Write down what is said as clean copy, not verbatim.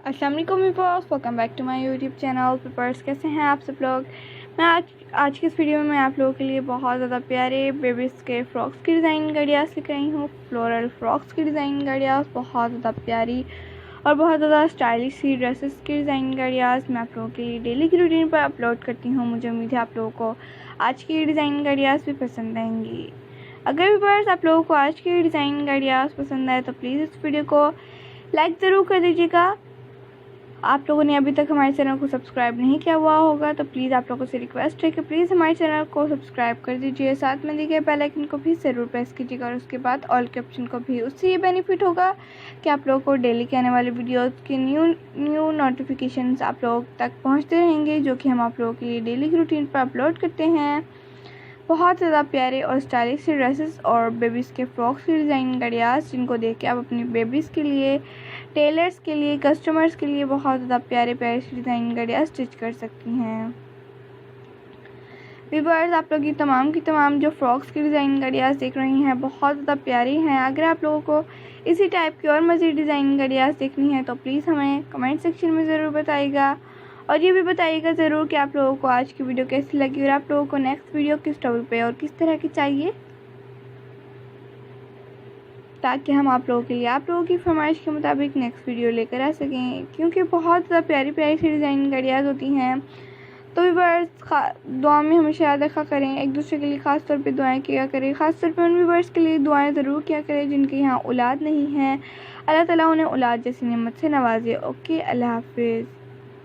अस्सलाम वालेकुम viewers, welcome back to my YouTube channel viewers. कैसे हैं आप सब लोग। मैं आज की इस वीडियो में आप लोगों के लिए बहुत ज़्यादा प्यारे बेबीज़ के फ्रॉक्स की डिज़ाइन गाड़ियास लेकर आई हूँ। फ्लोरल फ्रॉक्स की डिज़ाइन गाड़ियास बहुत ज़्यादा प्यारी और बहुत ज़्यादा स्टाइलिश सी ड्रेसेस की डिज़ाइन गाड़ियास मैं आप लोगों के लिए डेली की रूटीन पर अपलोड करती हूँ। मुझे उम्मीद है आप लोगों को आज की डिज़ाइन गाड़ियास भी पसंद आएंगी। अगर व्यूअर्स आप लोगों को आज की डिज़ाइन गाड़ियास पसंद आए तो प्लीज़ इस वीडियो को लाइक ज़रूर कर दीजिएगा। आप लोगों ने अभी तक हमारे चैनल को सब्सक्राइब नहीं किया हुआ होगा तो प्लीज़ आप लोगों से रिक्वेस्ट है कि प्लीज़ हमारे चैनल को सब्सक्राइब कर दीजिए। साथ में दिए गए बेल आइकन को भी ज़रूर प्रेस कीजिएगा और उसके बाद ऑल के ऑप्शन को भी। उससे ये बेनिफिट होगा कि आप लोगों को डेली के आने वाले वीडियोज़ के न्यू नोटिफिकेशंस आप लोग तक पहुँचते रहेंगे, जो कि हम आप लोगों के लिए डेली की रूटीन पर अपलोड करते हैं। बहुत ज़्यादा प्यारे और स्टाइलिश से ड्रेसेस और बेबीज़ के फ्रॉक्स की डिज़ाइन गाड़ियास, जिनको देख के आप अपनी बेबीज़ के लिए, टेलर्स के लिए, कस्टमर्स के लिए बहुत ज़्यादा प्यारे प्यारे से डिज़ाइन गाड़ियास स्टिच कर सकती हैं। व्यूअर्स, आप लोग की तमाम जो फ्रॉक्स की डिज़ाइन गाड़ियास देख रही हैं बहुत ज़्यादा प्यारी हैं। अगर आप लोगों को इसी टाइप की और मज़ीद डिज़ाइन गाड़ियास देखनी है तो प्लीज़ हमें कमेंट सेक्शन में ज़रूर बताइएगा और ये भी बताइएगा ज़रूर कि आप लोगों को आज की वीडियो कैसी लगी और आप लोगों को नेक्स्ट वीडियो किस टॉपिक पे और किस तरह की चाहिए, ताकि हम आप लोगों के लिए आप लोगों की फरमाइश के मुताबिक नेक्स्ट वीडियो लेकर आ सकें, क्योंकि बहुत ज़्यादा प्यारी प्यारी सी डिज़ाइन गाड़ियाँ होती हैं। तो व्यूअर्स, दुआ में हमेशा याद रखा करें, एक दूसरे के लिए ख़ास तौर पे दुआएं किया करें। ख़ास तौर पे उन व्यूअर्स के लिए दुआएं ज़रूर किया करें जिनके यहाँ औलाद नहीं है। अल्लाह ताला उन्हें औलाद जैसी नेमत से नवाजे। ओके, अल्लाह हाफिज़।